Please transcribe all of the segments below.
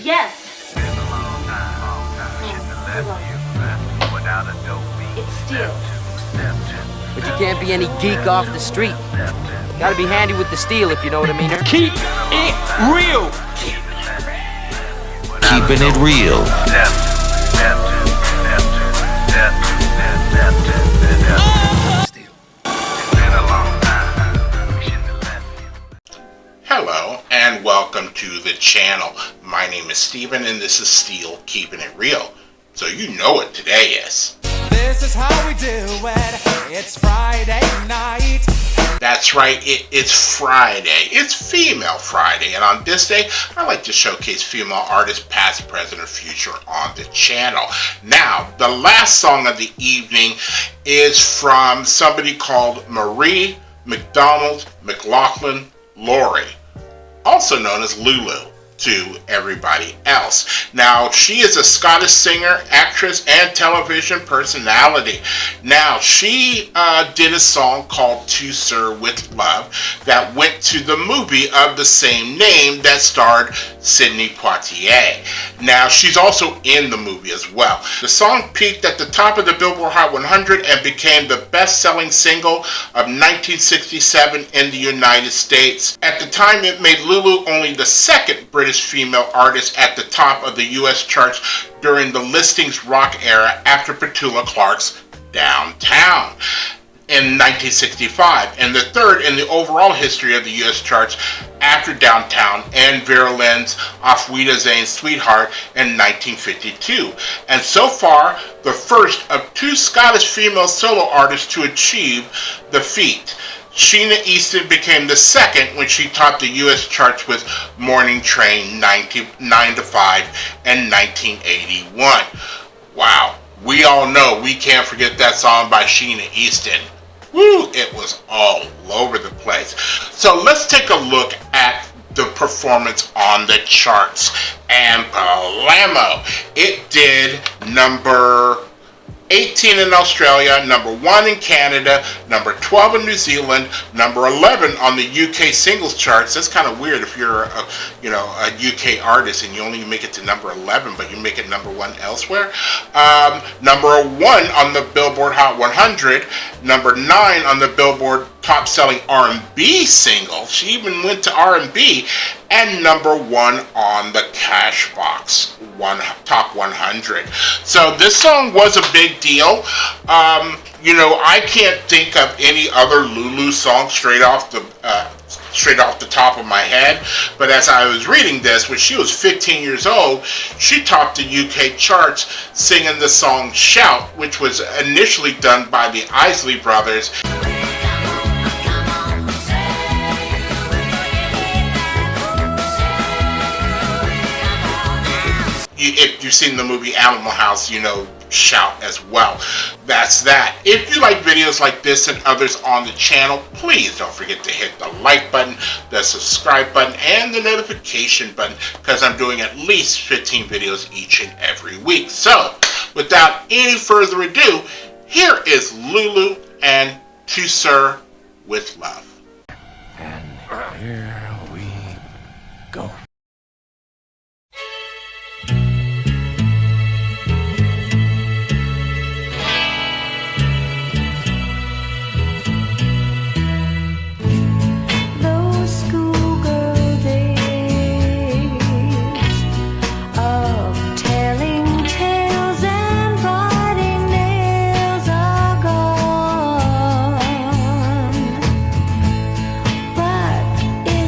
Yes. It's steel. But you can't be any geek off the street. Gotta be handy with the steel, if you know what I mean. Keep it real. Keeping it real. Hello and welcome to the channel. My name is Steven and this is Steel Keeping It Real. So you know what today is. This is how we do it. It's Friday night. That's right, it's Friday. It's Female Friday, and on this day, I like to showcase female artists past, present, or future on the channel. Now, the last song of the evening is from somebody called Marie McDonald McLaughlin Laurie, also known as Lulu to everybody else. Now, she is a Scottish singer, actress, and television personality. Now, she did a song called To Sir with Love that went to the movie of the same name that starred Sidney Poitier. Now, she's also in the movie as well. The song peaked at the top of the Billboard Hot 100 and became the best-selling single of 1967 in the United States. At the time, it made Lulu only the second British female artist at the top of the US charts during the listings rock era after Petula Clark's Downtown in 1965, and the third in the overall history of the US charts after Downtown and Vera Lynn's Auf Wiedersehen Sweetheart in 1952, and so far the first of two Scottish female solo artists to achieve the feat. Sheena Easton became the second when she topped the U.S. charts with Morning Train 9 to 5 in 1981. Wow, we all know we can't forget that song by Sheena Easton. Woo, it was all over the place. So let's take a look at the performance on the charts. And blammo, it did number 18 in Australia, number 1 in Canada, number 12 in New Zealand, number 11 on the UK singles charts. That's kind of weird if you're a UK artist and you only make it to number 11, but you make it number 1 elsewhere. Number 1 on the Billboard Hot 100, number 9 on the Billboard top selling R&B single. She even went to R&B, and number 1 on the Cashbox top 100. So this song was a big deal. I can't think of any other Lulu song straight off the top of my head, but as I was reading this, when she was 15 years old, she topped the UK charts singing the song Shout, which was initially done by the Isley Brothers. If you've seen the movie Animal House, you know Shout as well. That's that. If you like videos like this and others on the channel, please don't forget to hit the like button, the subscribe button, and the notification button, because I'm doing at least 15 videos each and every week. So, without any further ado, here is Lulu and To Sir with Love. And here we go. It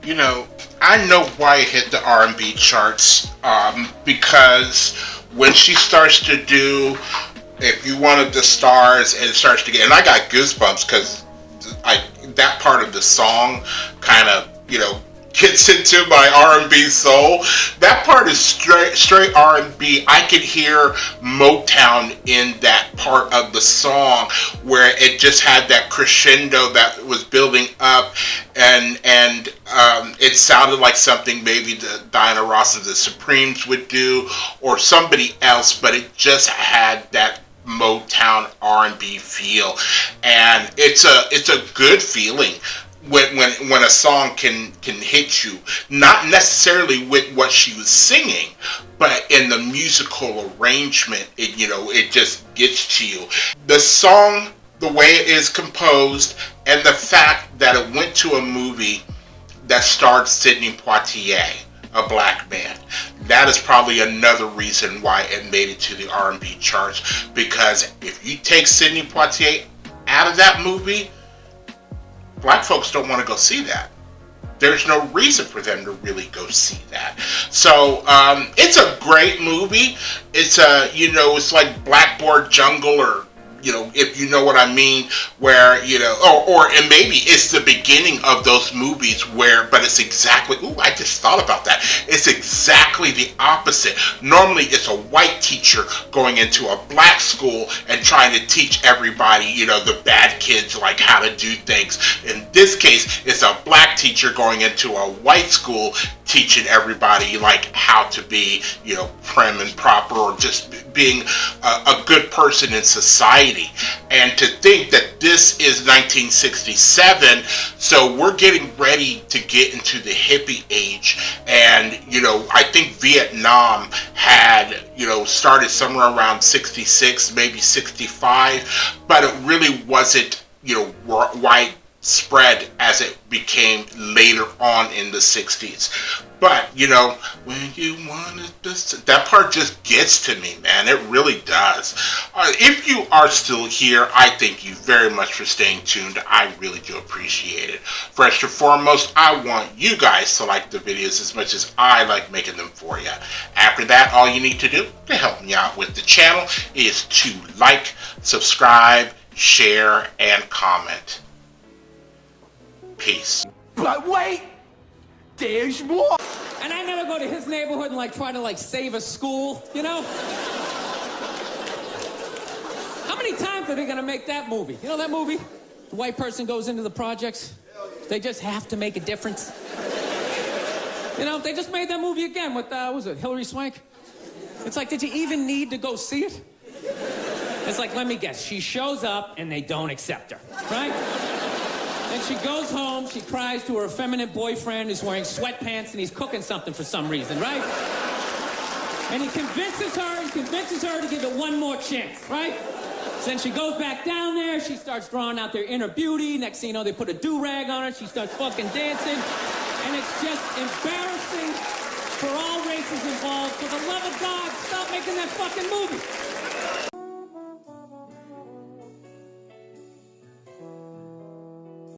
You know, I know why it hit the R&B charts, because when she starts to do If You Wanted the Stars, and it starts to get, and I got goosebumps because that part of the song kind of, gets into my R&B soul. That part is straight R&B. I could hear Motown in that part of the song where it just had that crescendo that was building up, and it sounded like something maybe the Diana Ross of the Supremes would do or somebody else, but it just had that Motown R&B feel, and it's a good feeling when a song can hit you, not necessarily with what she was singing, but in the musical arrangement. It just gets to you. The song, the way it is composed, and the fact that it went to a movie that starred Sidney Poitier, a black man. That is probably another reason why it made it to the R&B charts, because if you take Sidney Poitier out of that movie, black folks don't want to go see that. There's no reason for them to really go see that. So it's a great movie. It's it's like Blackboard Jungle, or if you know what I mean, where, and maybe it's the beginning of those movies but it's exactly, I just thought about that. It's exactly the opposite. Normally it's a white teacher going into a black school and trying to teach everybody, the bad kids, like how to do things. In this case, it's a black teacher going into a white school teaching everybody like how to be, prim and proper, or just being a good person in society. And to think that this is 1967, so we're getting ready to get into the hippie age, and I think Vietnam had started somewhere around 66, maybe 65, but it really wasn't widespread as it became later on in the 60s. But, when you wanted this, that part just gets to me, man. It really does. If you are still here, I thank you very much for staying tuned. I really do appreciate it. First and foremost, I want you guys to like the videos as much as I like making them for you. After that, all you need to do to help me out with the channel is to like, subscribe, share, and comment. Peace. But wait, there's more. And I never go to his neighborhood and try to save a school, How many times are they gonna make that movie? You know that movie? The white person goes into the projects. They just have to make a difference. They just made that movie again with, was it Hillary Swank? It's like, did you even need to go see it? It's like, let me guess, she shows up and they don't accept her, right? And she goes home, she cries to her effeminate boyfriend who's wearing sweatpants and he's cooking something for some reason, right? And he convinces her to give it one more chance, right? So then she goes back down there, she starts drawing out their inner beauty. Next thing you know, they put a do-rag on her, she starts fucking dancing. And it's just embarrassing for all races involved. For the love of God, stop making that fucking movie.